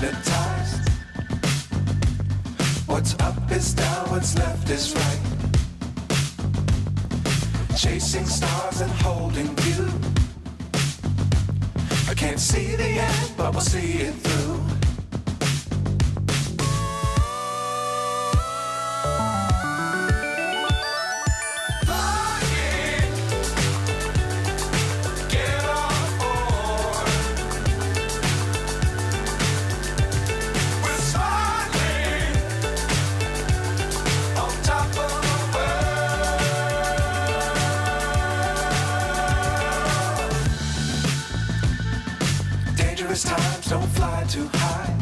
hypnotized. What's up is down, what's left is right. Chasing stars and holding you. I can't see the end, but we'll see it through. Times don't fly too high.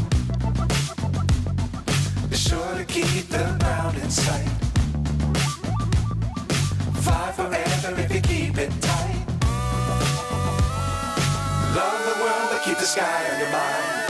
Be sure to keep the ground in sight. Fly forever if you keep it tight. Love the world but keep the sky on your mind.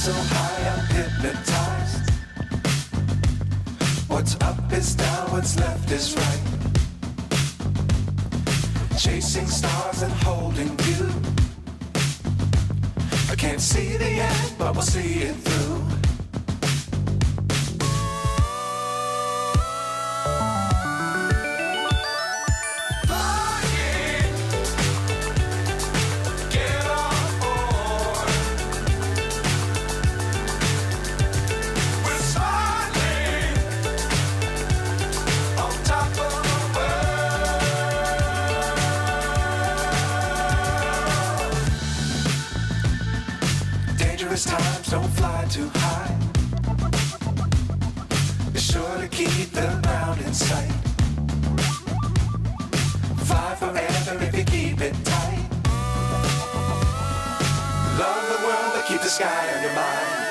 so high I'm hypnotized. What's up is down, what's left is right. Chasing stars and holding you. I can't see the end, but we'll see it through. Dangerous times, don't fly too high. Be sure to keep the ground in sight. Fly forever if you keep it tight. Love the world, but keep the sky on your mind.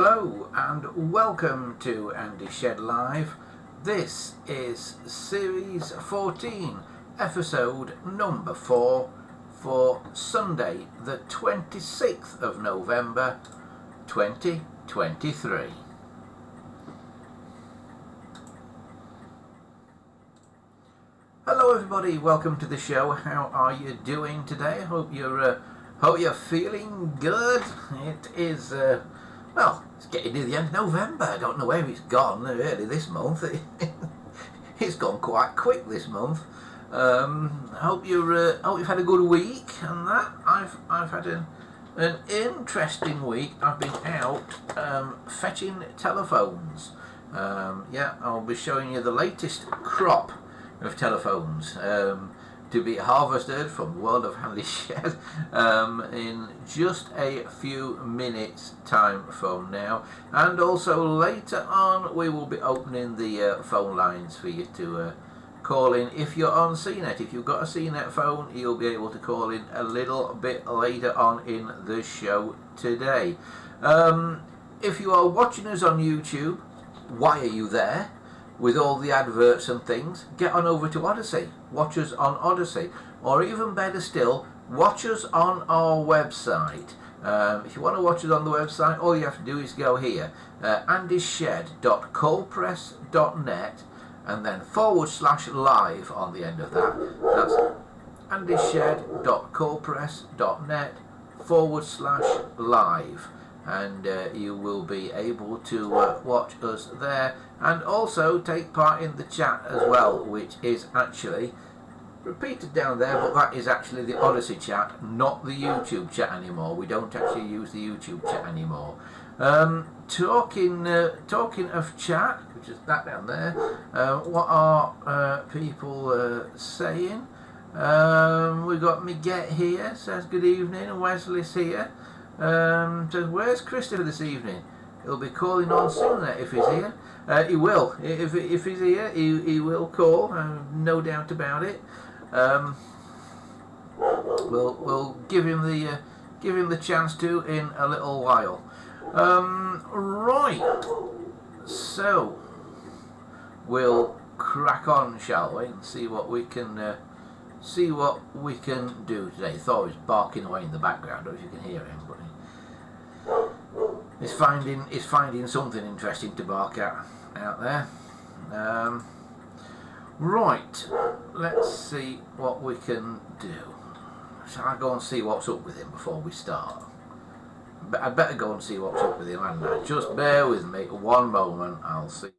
Hello and welcome to Andy Shed Live. This is Series 14, episode number 4 for Sunday the 26th of November 2023. Hello everybody, welcome to the show. How are you doing today? Hope you're feeling good. It is well, it's getting to the end of November. I don't know where it's gone really this month. It's gone quite quick this month. Hope you've had a good week and that. I've had an interesting week. I've been out fetching telephones. Yeah, I'll be showing you the latest crop of telephones to be harvested from the world of Handy Shed in just a few minutes time from now, and also later on we will be opening the phone lines for you to call in if you're on CNET. If you've got a CNET phone, you'll be able to call in a little bit later on in the show today. If you are watching us on YouTube, why are you there? With all the adverts and things, get on over to Odyssey. Watch us on Odyssey. Or even better still, watch us on our website. If you want to watch us on the website, all you have to do is go here, andyshed.coldpress.net, and then /live on the end of that. That's andyshed.coldpress.net /live. And you will be able to watch us there and also take part in the chat as well, which is actually repeated down there, but that is actually the Odyssey chat, not the YouTube chat anymore. We don't actually use the YouTube chat anymore. Talking of chat, which is that down there, what are people saying? We've got Miguel here, says good evening, and Wesley's here. Says, where's Christopher this evening? He'll be calling on soon if he's here. He will. If he's here, he will call. No doubt about it. We'll give him the chance to in a little while. Right. So we'll crack on, shall we, and see what we can do today. Thor is barking away in the background. I don't know if you can hear him, but he's finding something interesting to bark at out there. Right, let's see what we can do. Shall I go and see what's up with him before we start? I'd better go and see what's up with him, hadn't I? Just bear with me one moment, I'll see.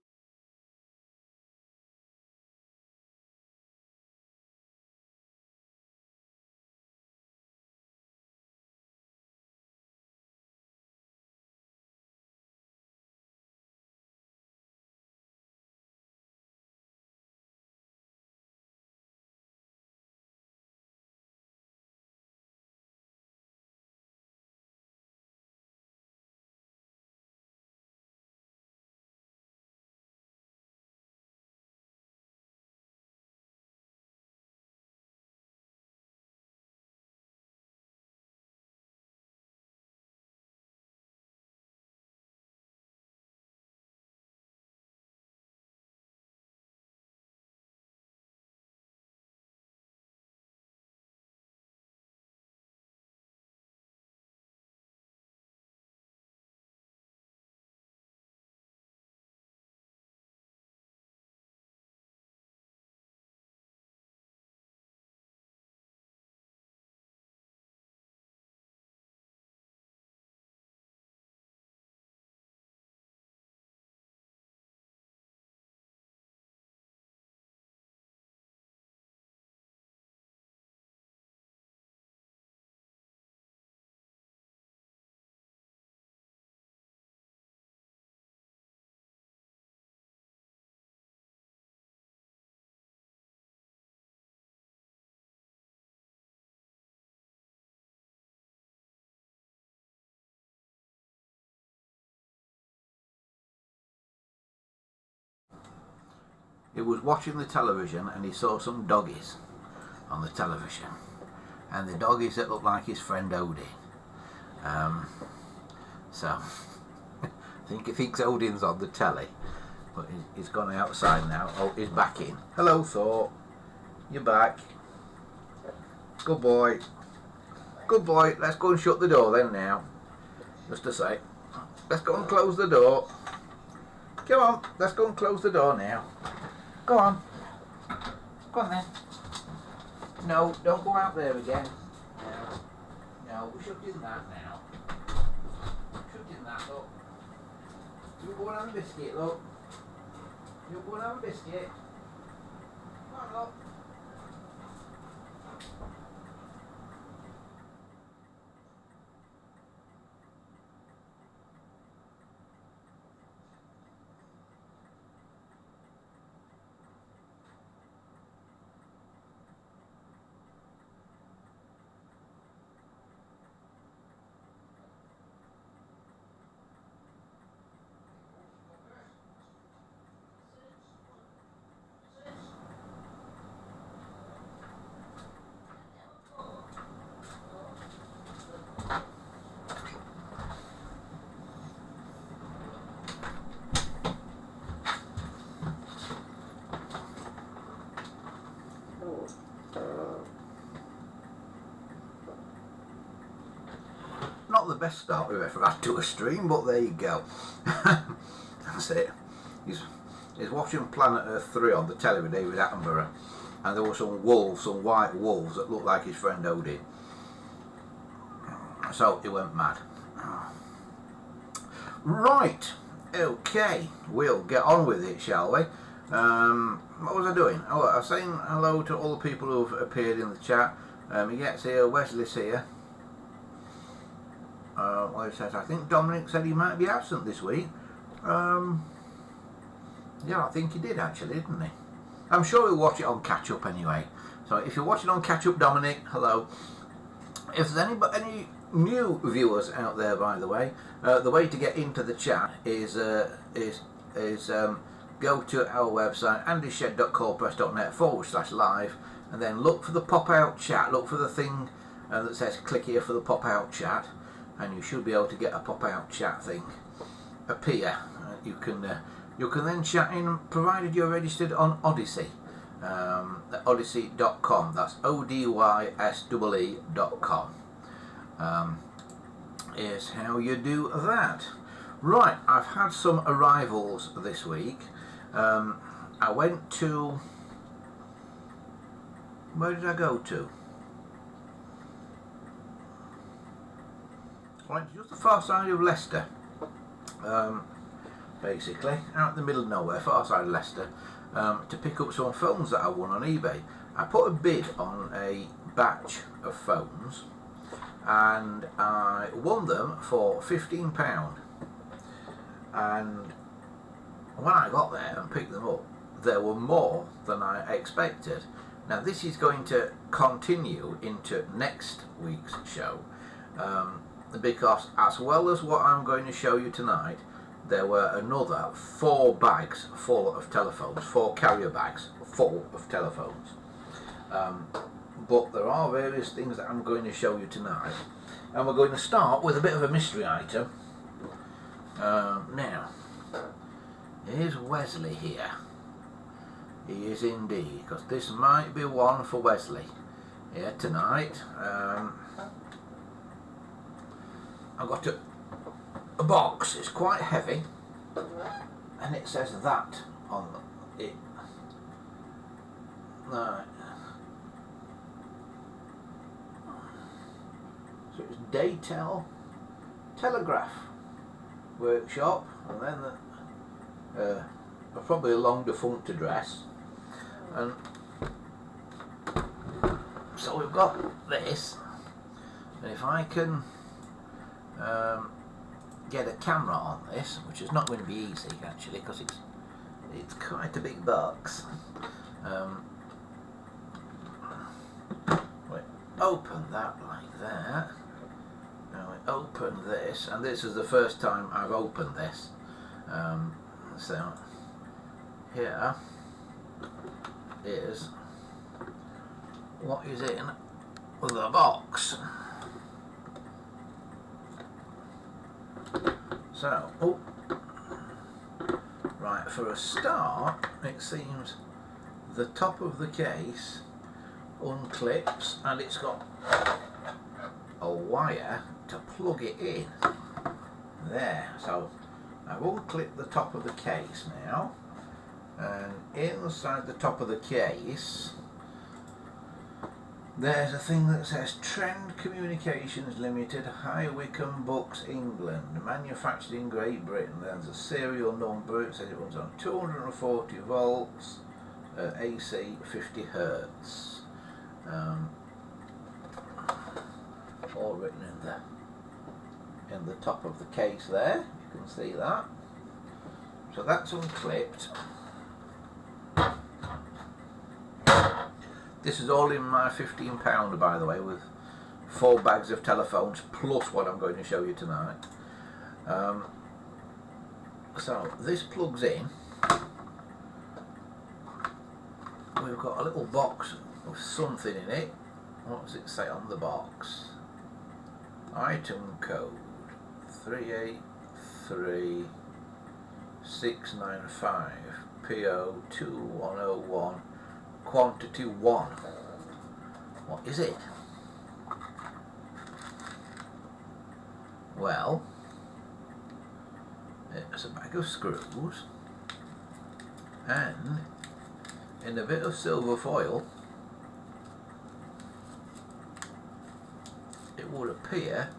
He was watching the television and he saw some doggies on the television, and the doggies that looked like his friend Odie. So think he thinks Odin's on the telly, but he's gone outside now. Oh, he's back in. Hello, Thor. You're back. Good boy. Good boy. Let's go and shut the door then now. Just to say. Let's go and close the door. Come on. Let's go and close the door now. Go on. Go on then. No, don't go out there again. No, we're shutting that now. Shutting that, look. You go and have a biscuit, look. You go and have a biscuit. Come on, look. Not the best start we've ever had to a stream, but there you go. That's it. He's watching Planet Earth 3 on the telly with David Attenborough, and there were some wolves, some white wolves that looked like his friend Odin. So he went mad. Right, okay, we'll get on with it, shall we? What was I doing? Oh, I was saying hello to all the people who've appeared in the chat. He gets here, Wesley's here. Well, it says, I think Dominic said he might be absent this week. Yeah, I think he did actually, didn't he? I'm sure he'll watch it on catch up anyway. So if you're watching on catch up, Dominic, hello. If there's any new viewers out there, by the way to get into the chat is go to our website andyshed.coldpress.net/live, and then look for the pop-out chat. Look for the thing that says click here for the pop-out chat, and you should be able to get a pop-out chat thing appear. You can then chat in, provided you're registered on Odyssey, odyssey.com. That's ODYSEE.com. Is how you do that. Right, I've had some arrivals this week. I went to... Where did I go to? I went to just the far side of Leicester. Basically, out in the middle of nowhere, far side of Leicester, to pick up some phones that I won on eBay. I put a bid on a batch of phones, and I won them for £15. And when I got there and picked them up, there were more than I expected. Now this is going to continue into next week's show, because as well as what I'm going to show you tonight, there were another 4 bags full of telephones, 4 carrier bags full of telephones. But there are various things that I'm going to show you tonight, and we're going to start with a bit of a mystery item. Now, here's Wesley here. He is indeed, because this might be one for Wesley here tonight. I've got a box. It's quite heavy, and it says that on it. Right. So it's Daytel Telegraph Workshop, and then probably a long defunct address, and so we've got this, and if I can get a camera on this, which is not going to be easy actually, because it's quite a big box. We open that like that. Now we open this, and this is the first time I've opened this. So here is what is in the box. So, for a start, it seems the top of the case unclips and it's got a wire to plug it in there. So I've unclipped the top of the case now, and inside the top of the case there's a thing that says Trend Communications Limited, High Wycombe Bucks, England, manufactured in Great Britain. There's a serial number. It says it runs on 240 volts, AC 50 hertz. All written in the top of the case there. You can see that. So that's unclipped. This is all in my £15, by the way, with 4 bags of telephones plus what I'm going to show you tonight. So this plugs in. We've got a little box with something in it. What does it say on the box? Item code 383695, PO 2101, quantity 1. What is it? Well, it's a bag of screws, and in a bit of silver foil it would appear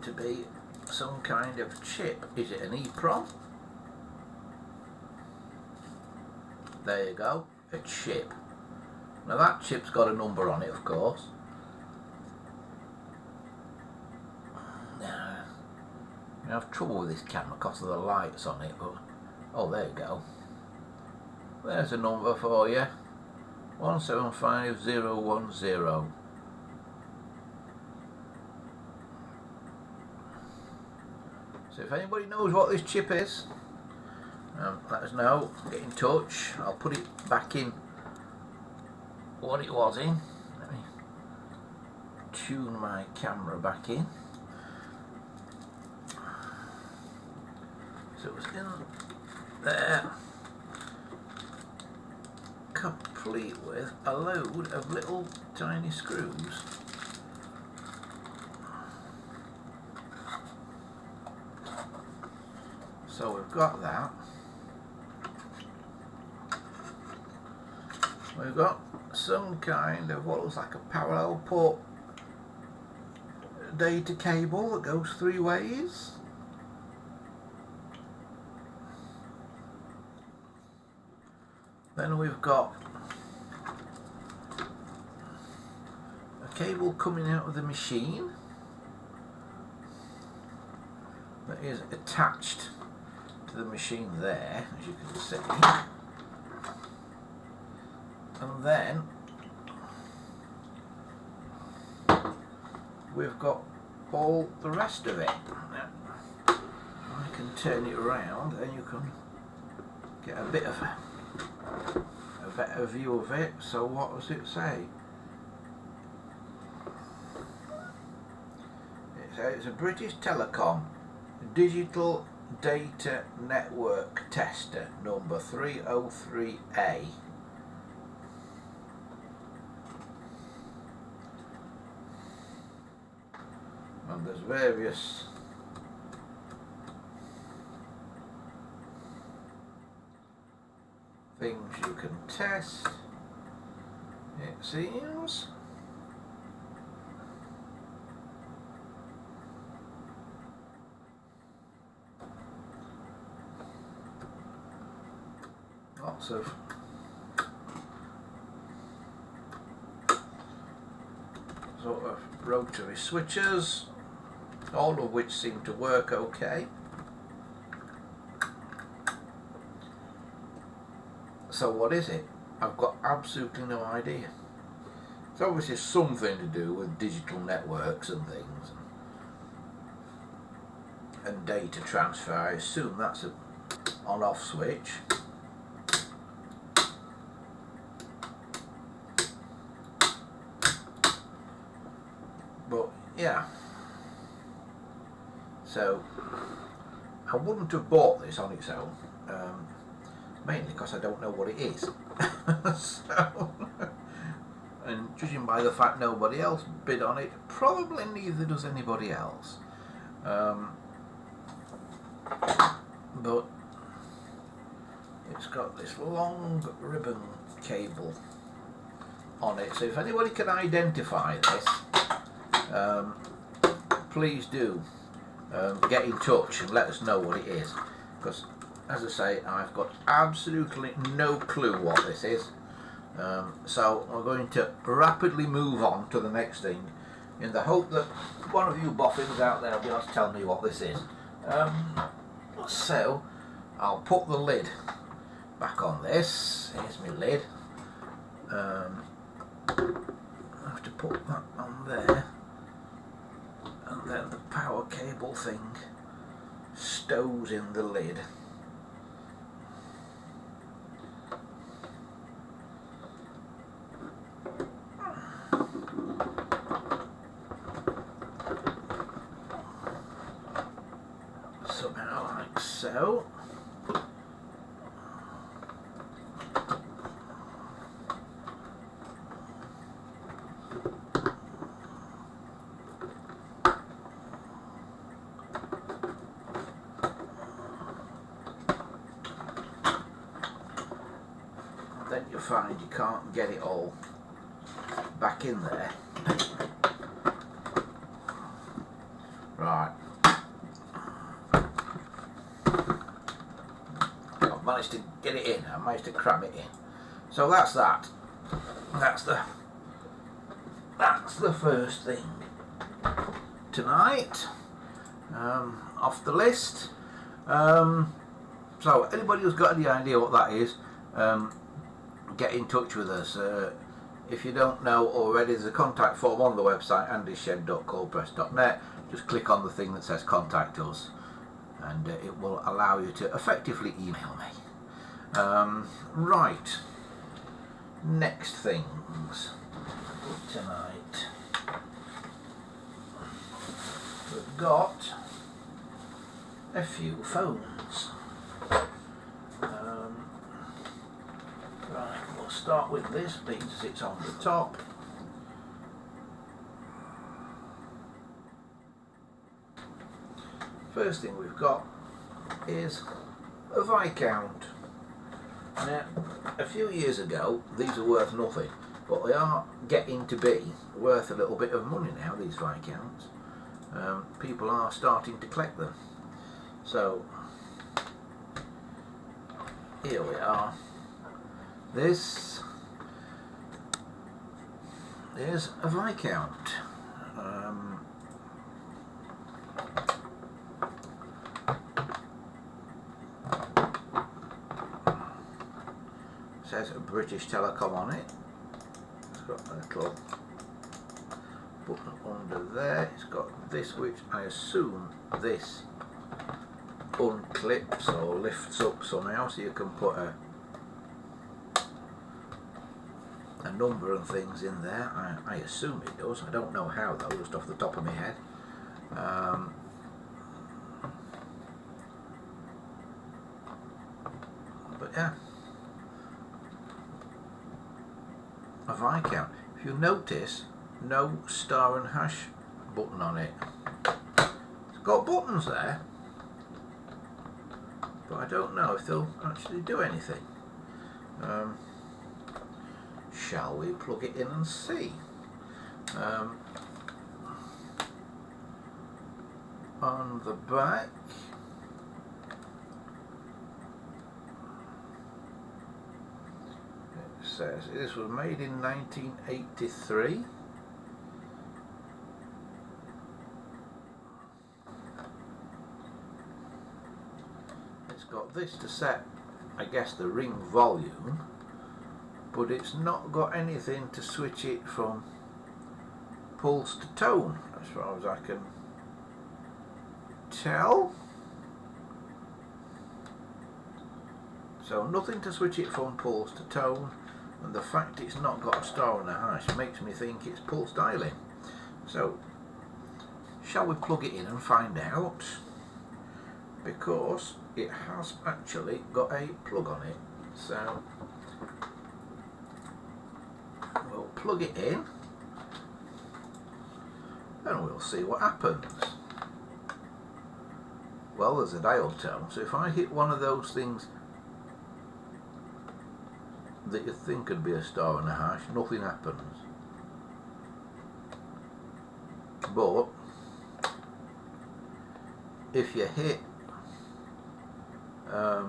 to be some kind of chip. Is it an EEPROM? There you go, a chip. Now that chip's got a number on it, of course. Now, I have trouble with this camera because of the lights on it, but oh, there you go. There's a number for you, 175010. So if anybody knows what this chip is, let us know, get in touch. I'll put it back in what it was in. Let me tune my camera back in. So it was in there, complete with a load of little tiny screws. So we've got that. We've got some kind of what looks like a parallel port data cable that goes 3 ways. Then we've got a cable coming out of the machine that is attached to the machine there, as you can see. And then we've got all the rest of it. Now, I can turn it around and you can get a bit of a better view of it. So what does it say? It says it's a British Telecom Digital Data Network Tester number 303A. And there's various things you can test, it seems. Lots of sort of rotary switches, all of which seem to work okay. So what is it? I've got absolutely no idea. It's obviously something to do with digital networks and things, and data transfer. I assume that's an on-off switch. But yeah, so I wouldn't have bought this on its own. mainly because I don't know what it is. So, and judging by the fact nobody else bid on it, probably neither does anybody else. But it's got this long ribbon cable on it, so if anybody can identify this, please do get in touch and let us know what it is, because as I say, I've got absolutely no clue what this is. So we're going to rapidly move on to the next thing, in the hope that one of you boffins out there will be able to tell me what this is. So I'll put the lid back on this. Here's my lid. I have to put that on there, and then the power cable thing stows in the lid. Somehow like so. Then you'll find you can't get it all back in there. Right. I've managed to get it in. I managed to cram it in. So that's that. That's the first thing tonight. Off the list. So anybody who's got any idea what that is, get in touch with us. If you don't know already, there's a contact form on the website, andyshed.coldpress.net. Just click on the thing that says contact us, and it will allow you to effectively email me. Right, next things tonight. We've got a few phones. Right, we'll start with this, being as it's on the top. First thing we've got is a Viscount. Now, a few years ago, these were worth nothing, but they are getting to be worth a little bit of money now, these Viscounts. People are starting to collect them. So, here we are. This is a Viscount. Says British Telecom on it. It's got a little button under there. It's got this, which I assume this unclips or lifts up somehow, so you can put a number and things in there. I assume it does. I don't know how though, just off the top of my head. But yeah, a Viscount. If you notice, no star and hash button on it. It's got buttons there, but I don't know if they'll actually do anything. Shall we plug it in and see? On the back, it says this was made in 1983. It's got this to set, I guess, the ring volume, but it's not got anything to switch it from pulse to tone, as far as I can tell. So nothing to switch it from pulse to tone, and the fact it's not got a star and a hash makes me think it's pulse dialing. So shall we plug it in and find out? because it has actually got a plug on it. So we'll plug it in and we'll see what happens. Well, there's a dial tone, so if I hit one of those things that you think could be a star and a hash, nothing happens. But if you hit a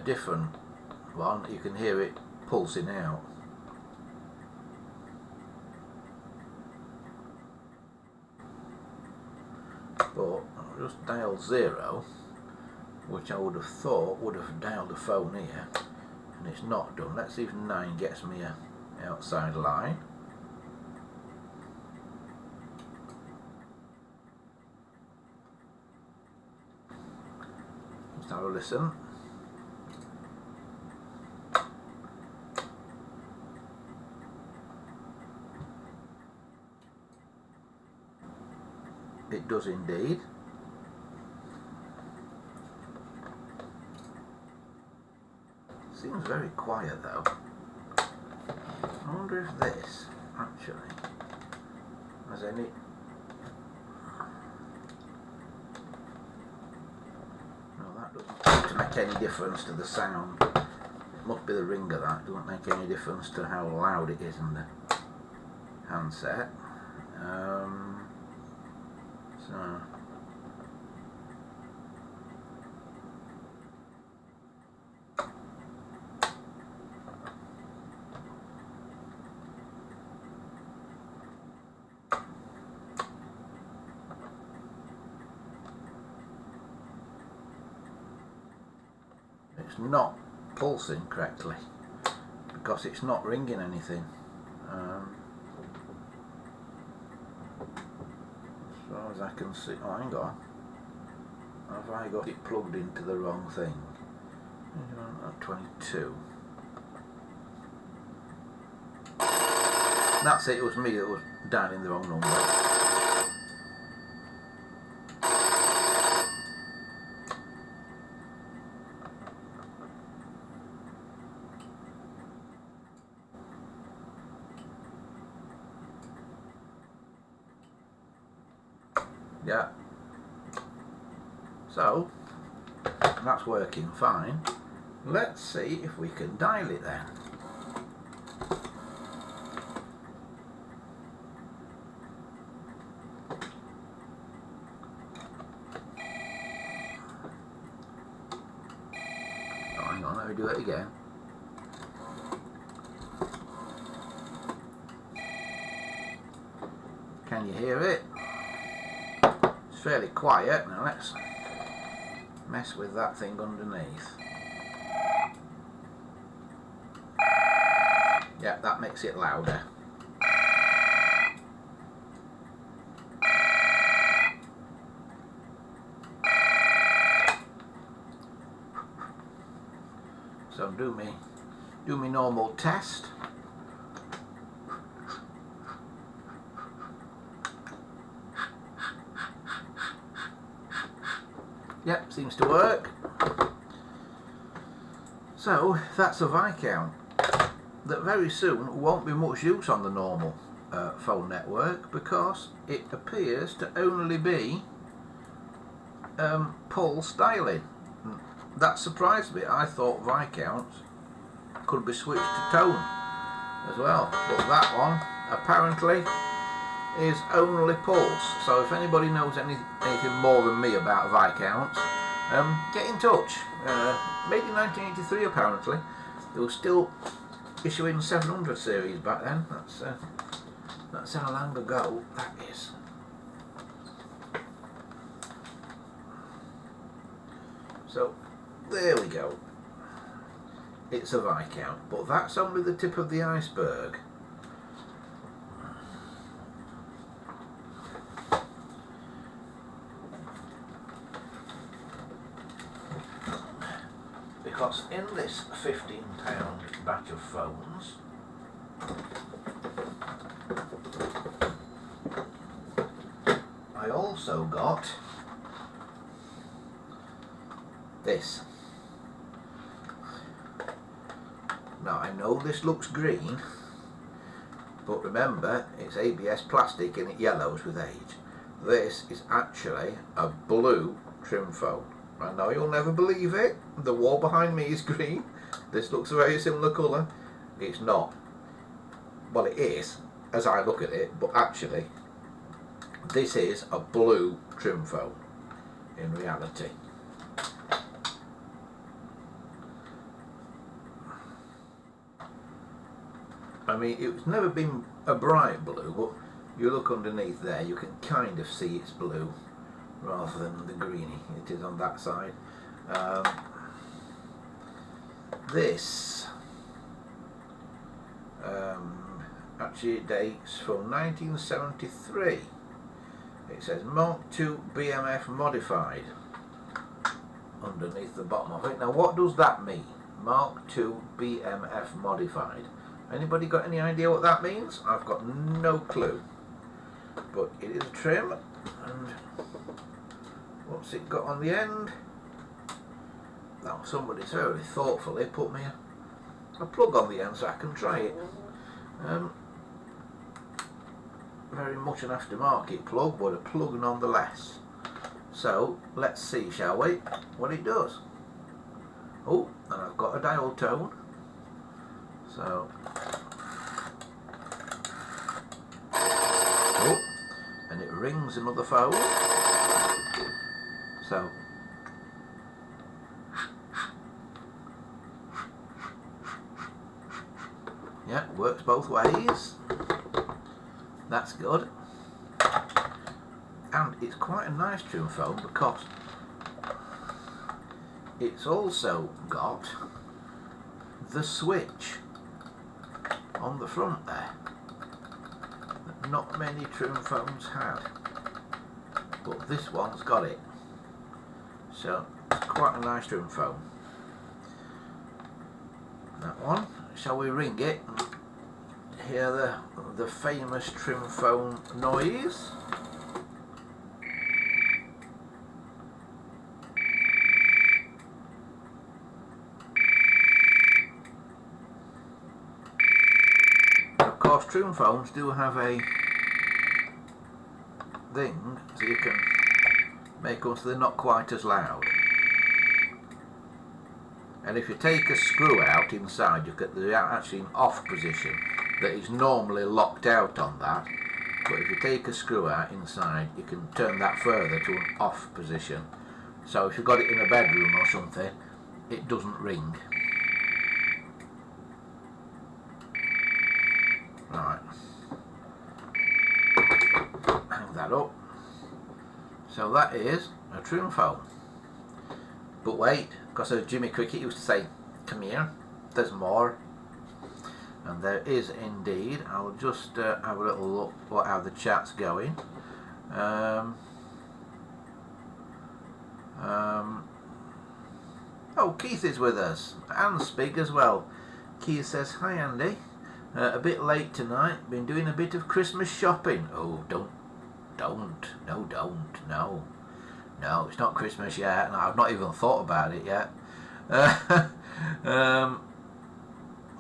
different one, you can hear it pulsing out. But I'll just dial 0, which I would have thought would have dialed a phone here, and it's not done. Let's see if 9 gets me a outside line. Just have a listen. It does indeed. Seems very quiet though. I wonder if this actually has any. No, that doesn't seem to make any difference to the sound. It must be the ringer, that doesn't make any difference to how loud it is in the handset. So it's not pulsing correctly because it's not ringing anything. As far as I can see, oh hang on, have I got it plugged into the wrong thing? 22. That's it, it was me that was dialing the wrong number. Yeah, so that's working fine. Let's see if we can dial it then. Oh, hang on, let me do it again. Can you hear it? Fairly quiet. Now let's mess with that thing underneath. Yeah, that makes it louder. So do me normal test. Yep, seems to work. So that's a Viscount that very soon won't be much use on the normal phone network because it appears to only be pulse dialing. That surprised me. I thought Viscounts could be switched to tone as well, but that one apparently is only pulse. So if anybody knows anything more than me about Viscounts, get in touch. Made in 1983 apparently. They were still issuing 700 series back then. That's how long ago that is. So there we go. It's a Viscount, but that's only the tip of the iceberg. Because in this £15 batch of phones, I also got this. Now I know this looks green, but remember it's ABS plastic and it yellows with age. This is actually a blue trim foam. I know you'll never believe it. The wall behind me is green. This looks a very similar colour. It's not. Well, it is as I look at it, but actually this is a blue trim foam in reality. I mean, it's never been a bright blue, but you look underneath there, you can kind of see it's blue rather than the greeny it is on that side. This actually dates from 1973. It says Mark II BMF modified underneath the bottom of it. Now what does that mean? Mark II BMF modified. Anybody got any idea what that means? I've got no clue. But it is a trim, and what's it got on the end? Now somebody's very thoughtfully put me a plug on the end so I can try it. Very much an aftermarket plug, but a plug nonetheless. So let's see, shall we, what it does. Oh, and I've got a dial tone. So, oh, and it rings another phone. So, yeah, works both ways. That's good. And it's quite a nice trim foam because it's also got the switch on the front there that not many trim foams had, but this one's got it. So it's quite a nice trim foam, that one. Shall we ring it and hear the famous trim foam noise? Of course, trim foams do have a thing so you can make them so they're not quite as loud. And if you take a screw out inside, you get actually an off position that is normally locked out on that. But if you take a screw out inside, you can turn that further to an off position. So if you've got it in a bedroom or something, it doesn't ring. Right. Hang that up. So that is a trim foam. But wait, because as Jimmy Cricket used to say, come here, there's more. And there is indeed. I'll just have a little look at how the chat's going. Oh, Keith is with us, and Spig as well. Keith says, hi Andy, a bit late tonight, been doing a bit of Christmas shopping. Oh, don't, no, it's not Christmas yet, and I've not even thought about it yet.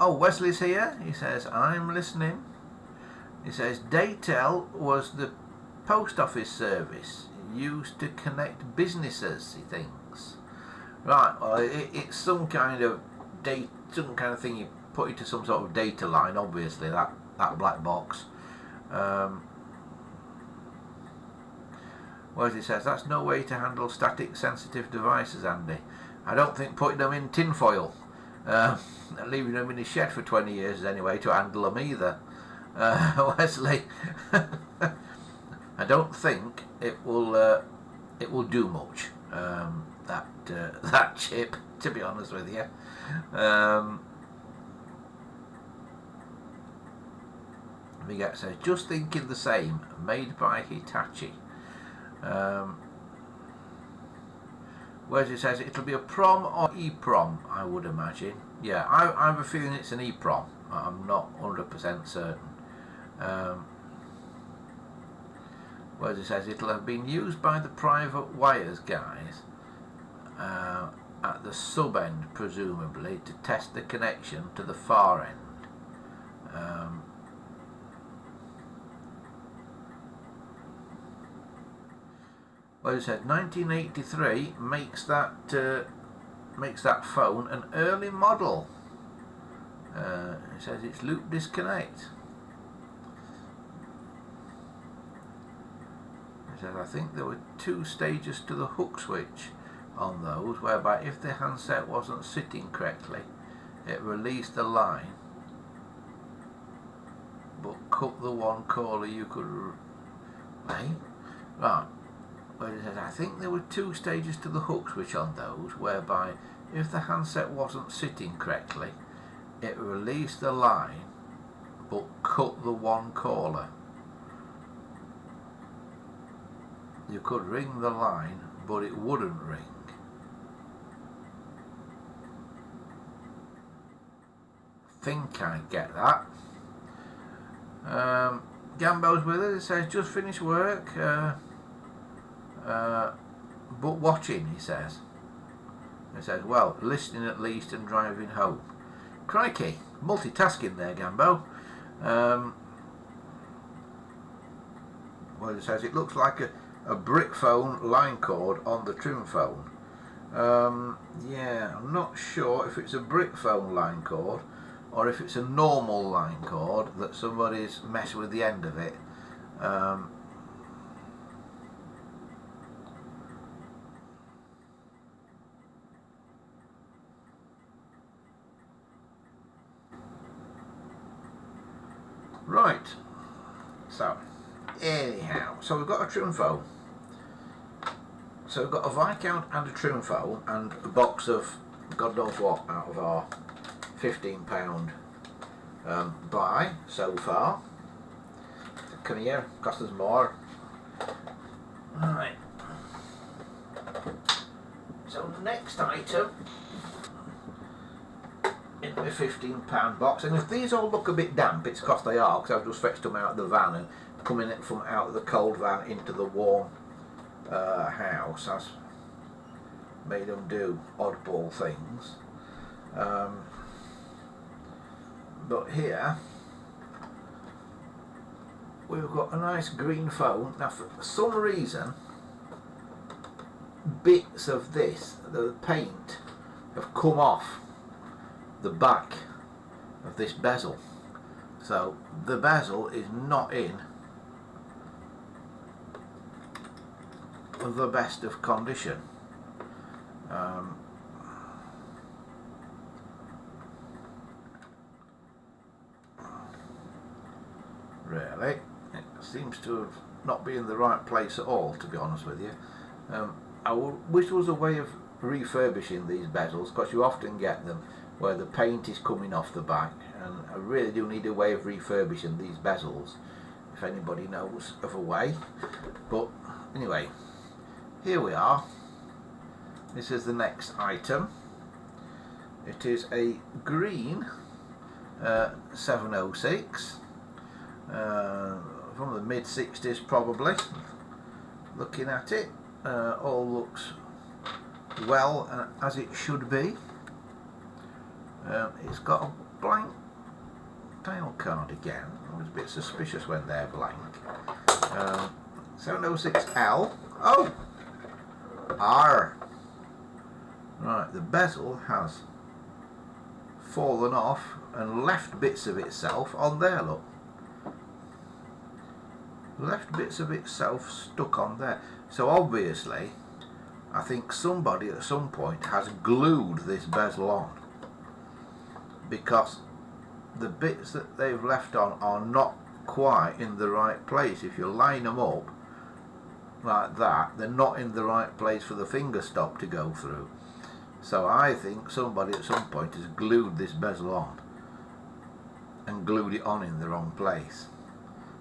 Oh, Wesley's here. He says, I'm listening. He says, Daytel was the post office service used to connect businesses, he thinks. Right, well, it's some kind of thing you put into some sort of data line, obviously, that black box. Wesley says, that's no way to handle static sensitive devices, Andy. I don't think putting them in tin foil, leaving them in the shed for 20 years is any way to handle them either. Wesley, I don't think it will do much, that chip, to be honest with you. Miguel says, just thinking the same, made by Hitachi. Wesley says it'll be a prom or EPROM, I would imagine. Yeah, I have a feeling it's an EPROM. I'm not 100% certain. where it says it'll have been used by the private wires guys at the sub end, presumably, to test the connection to the far end. Well, it says 1983 makes that phone an early model. It says it's loop disconnect. It says I think there were 2 stages to the hook switch on those, whereby if the handset wasn't sitting correctly, it released the line, but cut the one caller you could. Right. Well, it says I think there were 2 stages to the hook switch on those, whereby if the handset wasn't sitting correctly, it released the line, but cut the one caller. You could ring the line, but it wouldn't ring. Think I get that. Gambo's with us. It says just finished work, but watching. He says. It says, well, listening at least and driving home. Crikey, multitasking there, Gambo. Well, it says it looks like a brick phone line cord on the trim phone. Yeah, I'm not sure if it's a brick phone line cord or if it's a normal line cord that somebody's messed with the end of it. Right, so anyhow, so we've got a trim phone. So we've got a Viscount and a trim phone and a box of God knows what out of our £15 buy so far. Come here, cost us more. Right. So next item in the £15 box, and if these all look a bit damp, it's because they are, because I've just fetched them out of the van and coming in from out of the cold van into the warm house. I've made them do oddball things. But here we've got a nice green phone. Now for some reason bits of this, the paint, have come off the back of this bezel, so the bezel is not in the best of condition. Really, it seems to have not been in the right place at all, to be honest with you. I wish there was a way of refurbishing these bezels, because you often get them where the paint is coming off the back, and I really do need a way of refurbishing these bezels, if anybody knows of a way. But anyway, here we are. This is the next item. It is a green 706 from the mid-60s probably. Looking at it, all looks well as it should be. It's got a blank dial card again. I was a bit suspicious when they're blank. 706L. Oh! R. Right, the bezel has fallen off and left bits of itself on there, look. Left bits of itself stuck on there. So obviously, I think somebody at some point has glued this bezel on, because the bits that they've left on are not quite in the right place. If you line them up like that, they're not in the right place for the finger stop to go through. So I think somebody at some point has glued this bezel on and glued it on in the wrong place.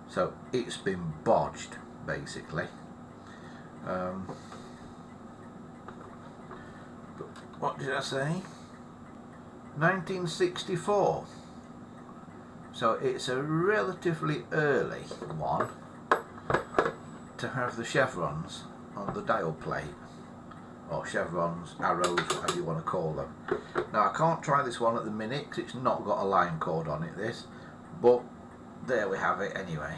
So it's been bodged, basically. What did I say? 1964. So it's a relatively early one. to have the chevrons on the dial plate, or chevrons, arrows, whatever you want to call them. Now I can't try this one at the minute because it's not got a line code on it, this, but there we have it anyway.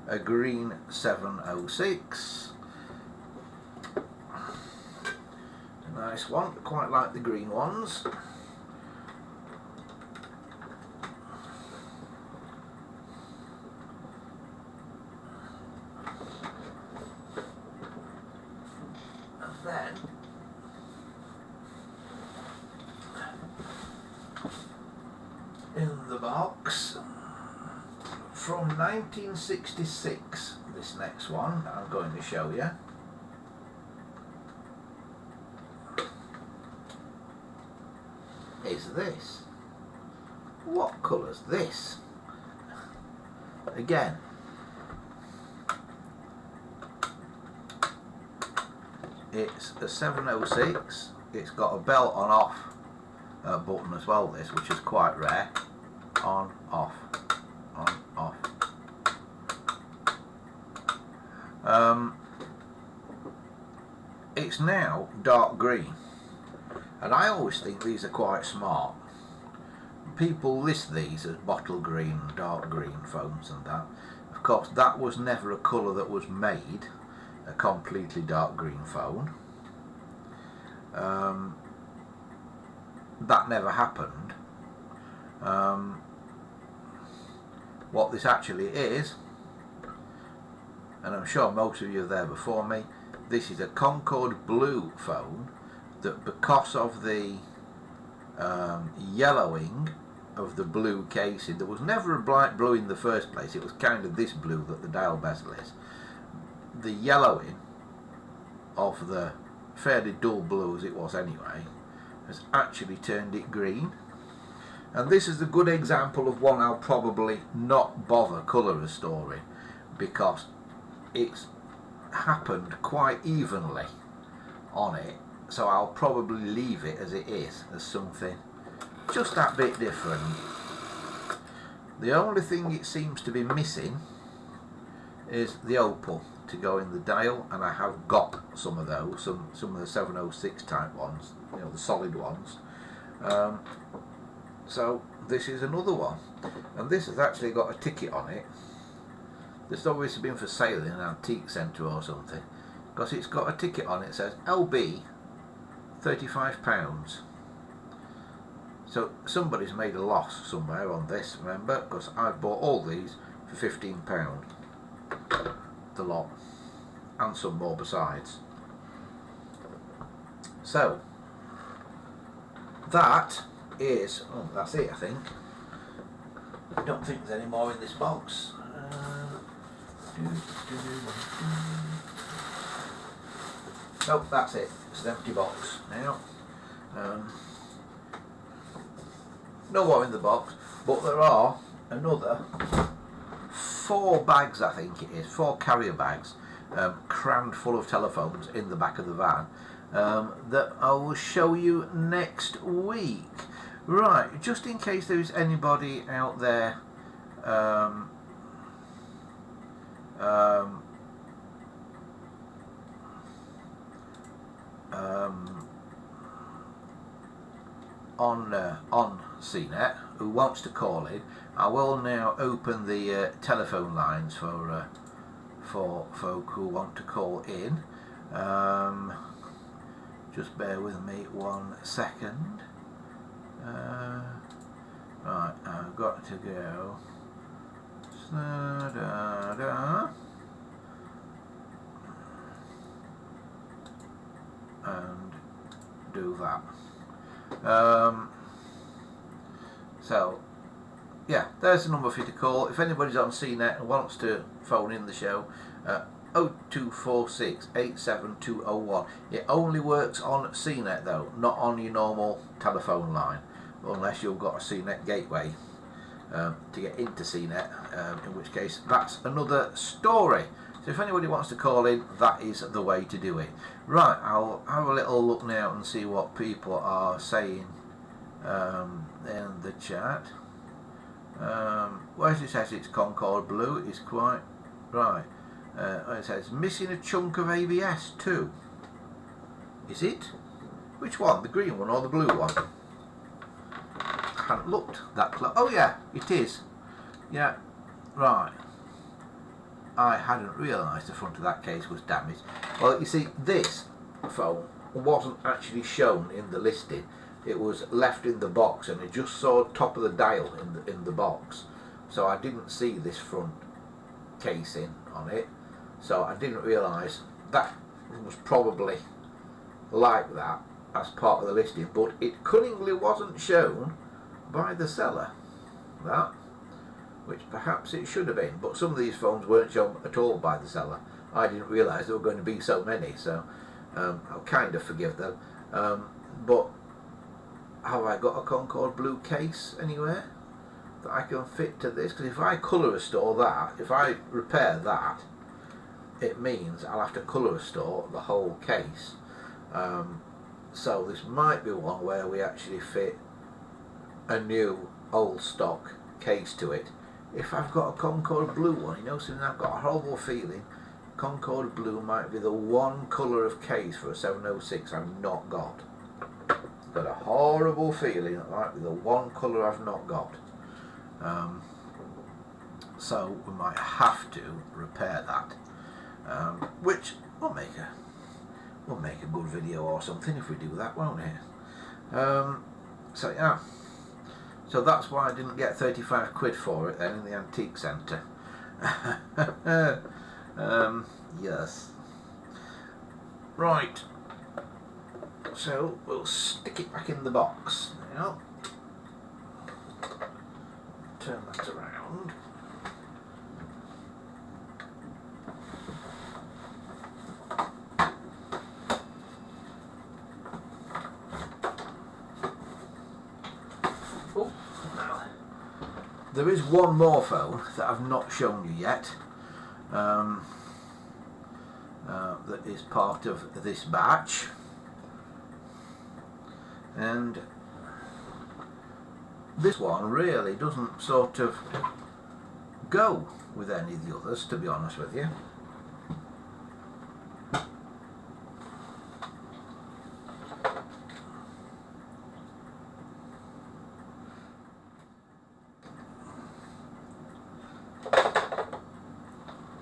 A green 706. A nice one, quite like the green ones. Then in the box from 1966, this next one that I'm going to show you, is this. What colour's this? Again, it's a 706. It's got a bell on off button as well, this, which is quite rare. On, off, on, off. It's now dark green, and I always think these are quite smart. People list these as bottle green, dark green phones and that. Of course, that was never a colour that was made, a completely dark green phone. That never happened. What this actually is, and I'm sure most of you are there before me, this is a Concord blue phone that, because of the yellowing of the blue casing, there was never a bright blue in the first place, it was kind of this blue that the dial bezel is. The yellowing of the fairly dull blue as it was anyway has actually turned it green, and this is a good example of one I'll probably not bother colour restoring, because it's happened quite evenly on it, so I'll probably leave it as it is, as something just that bit different. The only thing it seems to be missing is the opal to go in the dial, and I have got some of those, some of the 706 type ones, you know, the solid ones. So this is another one, and this has actually got a ticket on it. This obviously been for sale in an antique centre or something, because it's got a ticket on it that says LB £35. So somebody's made a loss somewhere on this, remember, because I bought all these for £15, the lot, and some more besides. So that is, oh, that's it, I think. I don't think there's any more in this box. Nope, that's it. It's an empty box now. No more in the box, but there are another 4 bags, I think it is, 4 carrier bags, crammed full of telephones in the back of the van, that I will show you next week. Right, just in case there is anybody out there on CNET who wants to call in, I will now open the telephone lines for folk who want to call in. Just bear with me 1 second. Right, I've got to go. And do that. So yeah, there's the number for you to call if anybody's on CNET and wants to phone in the show. 0246 87201. It only works on CNET though, not on your normal telephone line, unless you've got a CNET gateway to get into CNET, in which case that's another story. So if anybody wants to call in, that is the way to do it. Right, I'll have a little look now and see what people are saying in the chat. Where's it says it's Concord blue, is quite right. It says missing a chunk of ABS too. Is it? Which one? The green one or the blue one? I hadn't looked that close. Oh yeah, it is. Yeah, right. I hadn't realised the front of that case was damaged. Well, you see, this phone wasn't actually shown in the listing. It was left in the box, and I just saw top of the dial in the box. So I didn't see this front casing on it. So I didn't realise that was probably like that as part of the listing. But it cunningly wasn't shown by the seller, that, which perhaps it should have been. But some of these phones weren't shown at all by the seller. I didn't realise there were going to be so many, so I'll kind of forgive them. But have I got a Concorde blue case anywhere that I can fit to this? Because if I colour restore that, if I repair that, it means I'll have to colour restore the whole case. So this might be one where we actually fit a new old stock case to it. If I've got a Concorde blue one, you know something, I've got a horrible feeling Concorde blue might be the one colour of case for a 706 I've not got. Got a horrible feeling it might be the one colour I've not got. So we might have to repair that, which will make a good video or something if we do that, won't it? So yeah, so that's why I didn't get 35 quid for it then in the antique centre. Yes. Right. So we'll stick it back in the box now. Turn that around. Oh, now there is one more phone that I've not shown you yet. That is part of this batch. And this one really doesn't sort of go with any of the others, to be honest with you.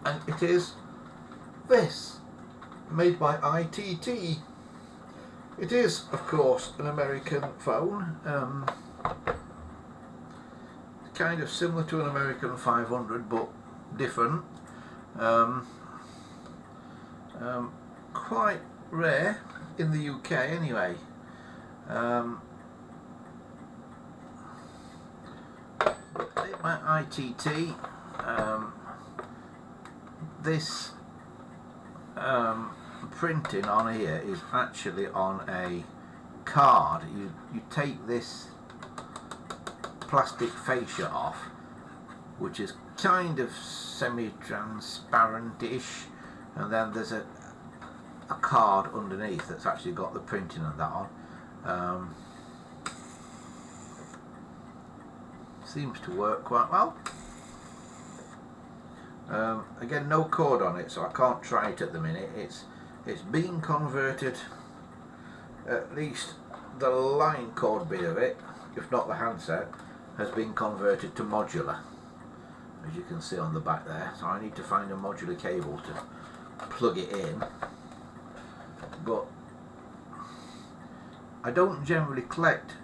And it is this, made by ITT. It is, of course, an American phone, kind of similar to an American 500, but different. Quite rare in the UK anyway. My ITT, this printing on here is actually on a card. You take this plastic fascia off, which is kind of semi-transparent-ish, and then there's a card underneath that's actually got the printing of that on. Seems to work quite well. Again, no code on it, so I can't try it at the minute. It's being converted, at least the line code bit of it, if not the handset, has been converted to modular, as you can see on the back there. So I need to find a modular cable to plug it in. But I don't generally collect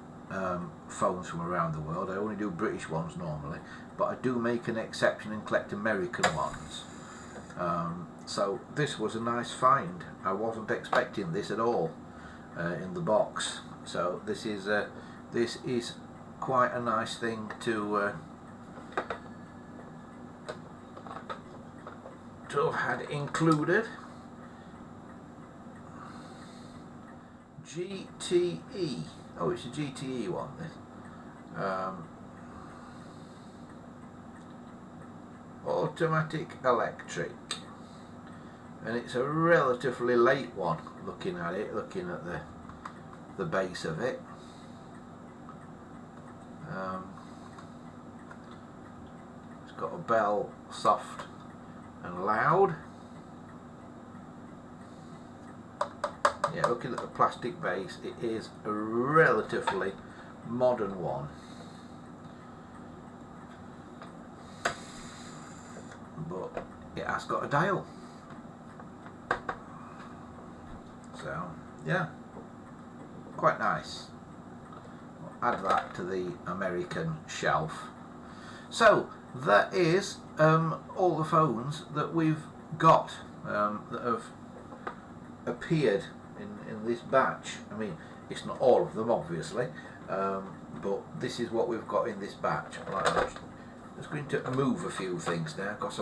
phones from around the world. I only do British ones normally, but I do make an exception and collect American ones. So this was a nice find. I wasn't expecting this at all in the box. So this is quite a nice thing to have had included. GTE. Oh, it's a GTE one. This. Automatic electric, and it's a relatively late one. Looking at the base of it. It's got a bell, soft and loud. yeah, looking at the plastic base, it is a relatively modern one. But it has got a dial. So, yeah, quite nice. I'll add that to the American shelf. So, that is all the phones that we've got that have appeared in this batch. I mean, it's not all of them, obviously, but this is what we've got in this batch. I'm just going to move a few things now because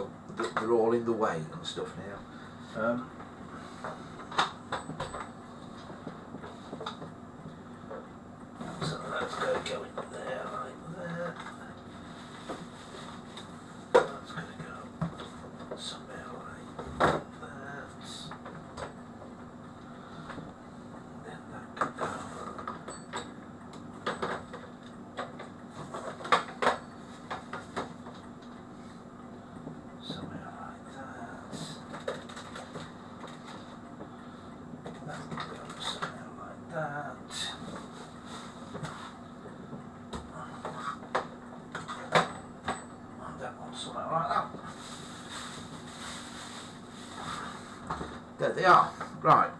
they're all in the way and stuff now. So that's going to go in there, like there. That's going to go somewhere like that. Then that can go. Somewhere like that. That can go somewhere like that. Something like that. There they are. Right.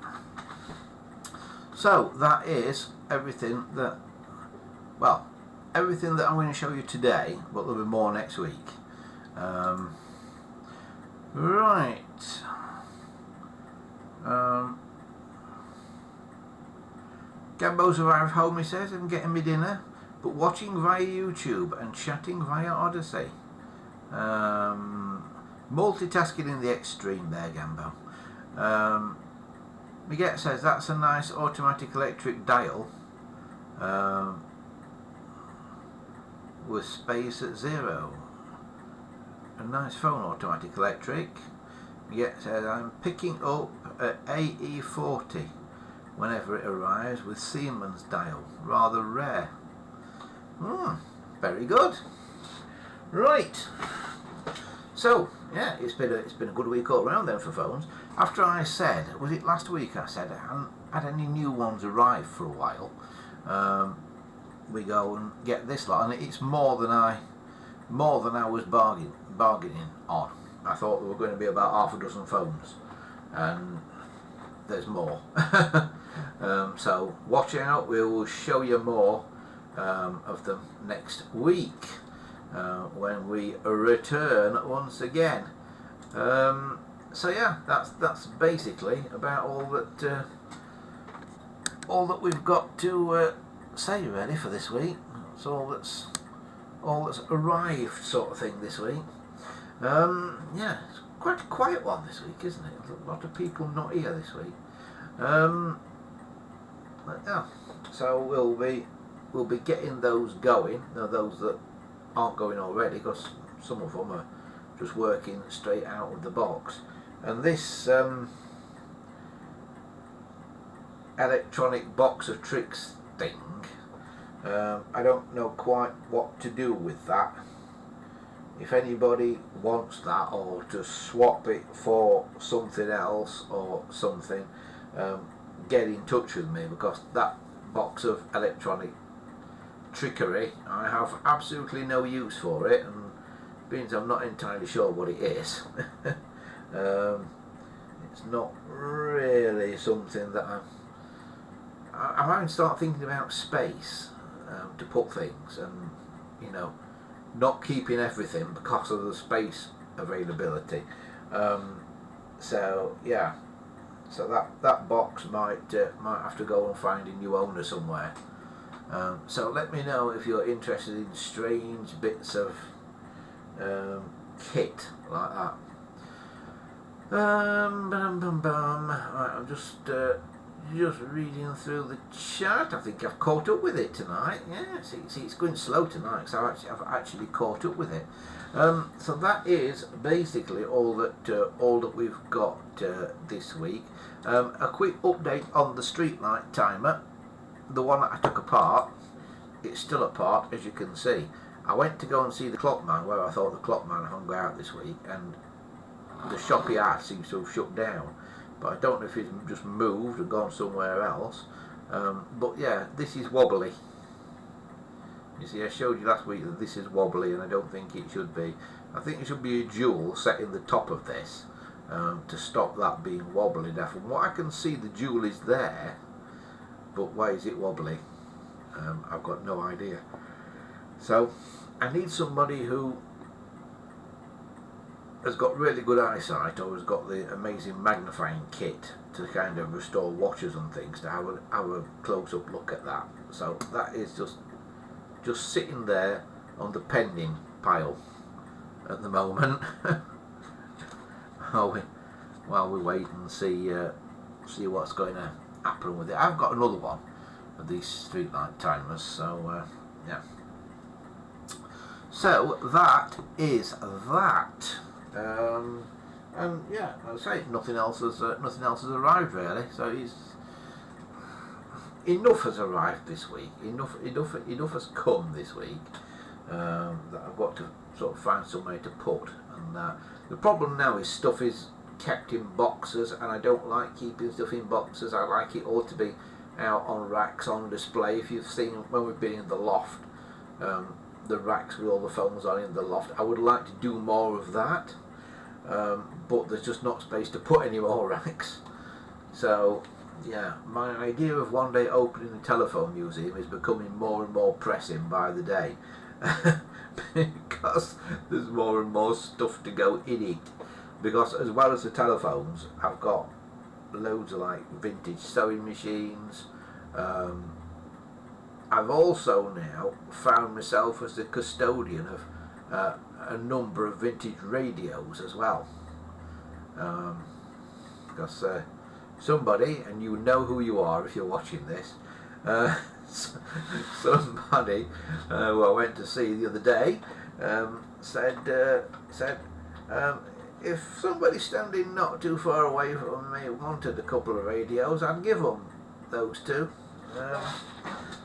So that is everything that, well, everything that I'm going to show you today, but there'll be more next week. Right. Gambo's arrived home, he says, and getting me dinner, but watching via YouTube and chatting via Odyssey. Multitasking in the extreme there, Gambo. Miguel says that's a nice automatic electric dial with space at 0. A nice phone, automatic electric. Miguel says I'm picking up at AE40 whenever it arrives with Siemens dial. Rather rare. Very good. Right. So yeah, it's been a good week all round then for phones. After I said, was it last week I said I hadn't had any new ones arrive for a while. We go and get this lot, and it's more than I was bargaining on. I thought there were going to be about half a dozen phones, and there's more. So watch out, we will show you more of them next week. When we return once again. So yeah, that's basically about all that we've got to say really for this week. That's all that's arrived, sort of thing, this week. Yeah, it's quite a quiet one this week, isn't it? A lot of people not here this week. But yeah, so we'll be getting those going. Those that aren't going already, because some of them are just working straight out of the box. And this electronic box of tricks thing, I don't know quite what to do with that. If anybody wants that, or to swap it for something else or something, get in touch with me, because that box of electronic trickery, I have absolutely no use for it, and being I'm not entirely sure what it is. It's not really something that I'm having to start thinking about space to put things, and not keeping everything because of the space availability. So yeah, so that box might have to go and find a new owner somewhere. So let me know if you're interested in strange bits of kit like that. Right, I'm just reading through the chat. I think I've caught up with it tonight. Yeah, see, it's going slow tonight, so I've actually caught up with it. So that is basically all that we've got this week. A quick update on the streetlight timer. The one that I took apart, it's still apart, as you can see. I went to go and see the Clockman, where I thought the Clockman hung out this week, and the shop he had seems to have shut down. but I don't know if he's just moved and gone somewhere else. But yeah, this is wobbly. You see, I showed you last week that this is wobbly, and I don't think it should be. I think it should be a jewel set in the top of this to stop that being wobbly. Now, from what I can see, the jewel is there, but why is it wobbly? I've got no idea. So I need somebody who has got really good eyesight, or has got the amazing magnifying kit to kind of restore watches and things, to have a close-up look at that. So that is just sitting there on the pending pile at the moment. while we wait and see what's going to happen with it. I've got another one of these streetlight timers, so yeah. So that is that. And yeah, I'll say nothing else has arrived really. So enough has arrived this week. Enough has come this week that I've got to sort of find somewhere to put. And the problem now is stuff is kept in boxes, and I don't like keeping stuff in boxes. I like it all to be out on racks on display. If you've seen when we've been in the loft, the racks with all the phones on in the loft, I would like to do more of that, but there's just not space to put any more racks. So yeah, my idea of one day opening a telephone museum is becoming more and more pressing by the day because there's more and more stuff to go in it. Because as well as the telephones, I've got loads of like vintage sewing machines. I've also now found myself as the custodian of a number of vintage radios as well. Because somebody, and you know who you are if you're watching this, somebody who I went to see the other day said if somebody standing not too far away from me wanted a couple of radios, I'd give them those two.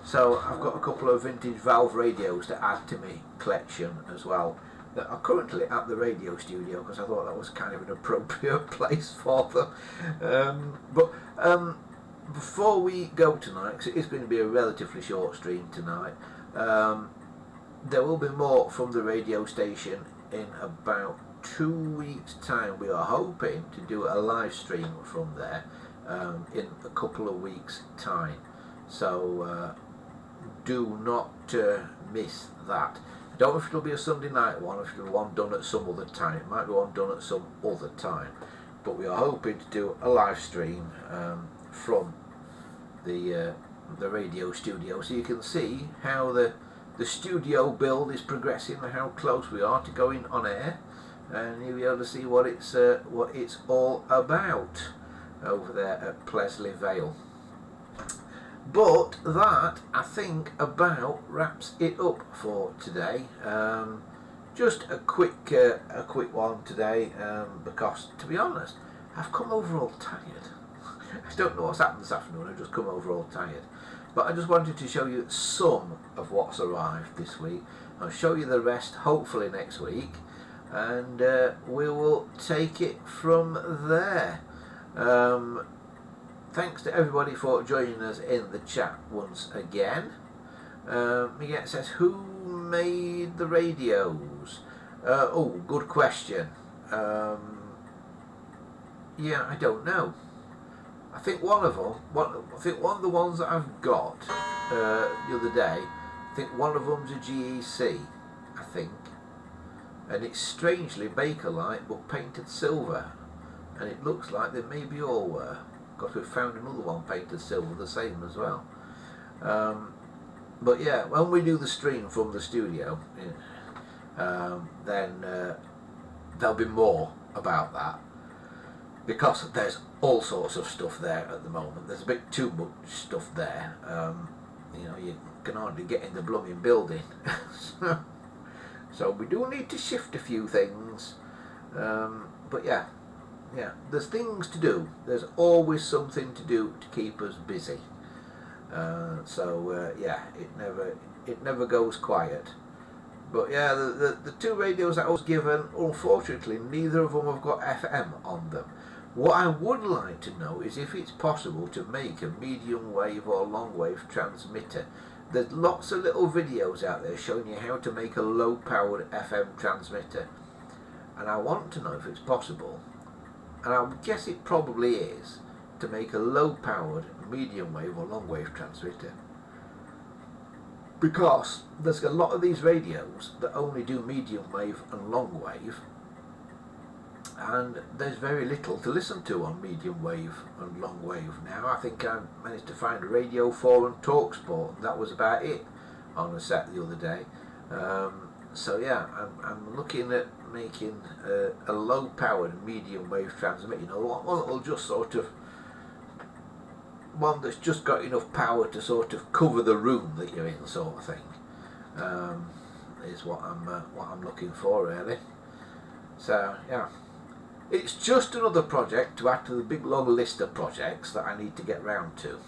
So I've got a couple of vintage valve radios to add to my collection as well, that are currently at the radio studio, because I thought that was kind of an appropriate place for them. But before we go tonight, because it's going to be a relatively short stream tonight, there will be more from the radio station in about 2 weeks' time. We are hoping to do a live stream from there in a couple of weeks' time. So do not miss that. I don't know if it'll be a Sunday night one, or if it'll be one done at some other time. It might be one done at some other time. But we are hoping to do a live stream from the radio studio, so you can see how the studio build is progressing and how close we are to going on air, and you'll be able to see what it's all about over there at Plesley Vale. But that, I think, about wraps it up for today. Just a quick one today, because to be honest, I've come over all tired. I don't know what's happened this afternoon. I've just come over all tired. But I just wanted to show you some of what's arrived this week. I'll show you the rest hopefully next week, and we will take it from there. Thanks to everybody for joining us in the chat once again. Miguel says, who made the radios? Oh, good question. Yeah, I don't know. I think one of the ones that I've got the other day, I think one of them's a GEC, I think. And it's strangely Bakelite but painted silver. And it looks like they maybe all were, because we've found another one painted silver the same as well. But yeah, when we do the stream from the studio, then there'll be more about that, because there's all sorts of stuff there at the moment. There's a bit too much stuff there. You know, you can hardly get in the blooming building. So we do need to shift a few things. But yeah, there's things to do. There's always something to do to keep us busy. Yeah, it never goes quiet. But yeah, the two radios that I was given, unfortunately, neither of them have got FM on them. What I would like to know is if it's possible to make a medium wave or long wave transmitter. There's lots of little videos out there showing you how to make a low powered FM transmitter, and I want to know if it's possible, and I would guess it probably is, to make a low powered medium wave or long wave transmitter, because there's a lot of these radios that only do medium wave and long wave, and there's very little to listen to on medium wave and long wave now. I think I managed to find Radio 4 and TalkSport, and that was about it on a set the other day. So yeah, I'm looking at making a low powered medium wave transmitter, you know, one that'll just sort of, one that's just got enough power to sort of cover the room that you're in, sort of thing, is what I'm looking for, really. So yeah, it's just another project to add to the big long list of projects that I need to get round to,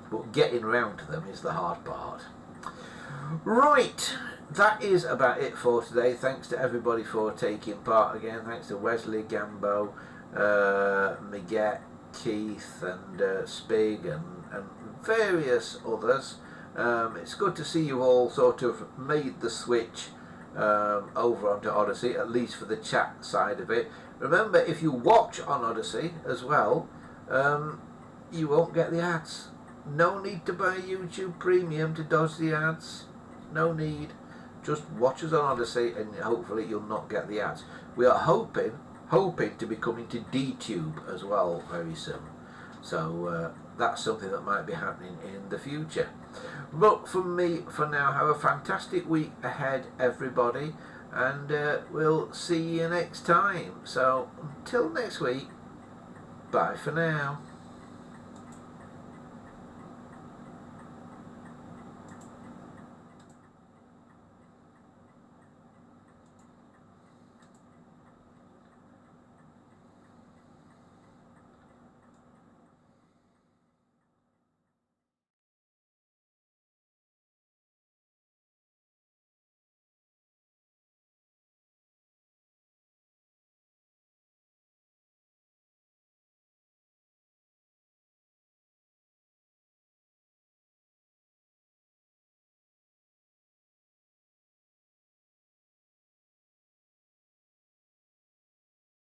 but getting round to them is the hard part. Right, that is about it for today. Thanks to everybody for taking part again. Thanks to Wesley, Gambo, Miguel, Keith and Spig and various others. It's good to see you all sort of made the switch over onto Odyssey, at least for the chat side of it. Remember, if you watch on Odyssey as well, you won't get the ads. No need to buy YouTube Premium to dodge the ads. No need. Just watch us on Odyssey and hopefully you'll not get the ads. We are hoping to be coming to DTube as well very soon. So that's something that might be happening in the future. But from me for now, have a fantastic week ahead, everybody, and we'll see you next time. So until next week, bye for now.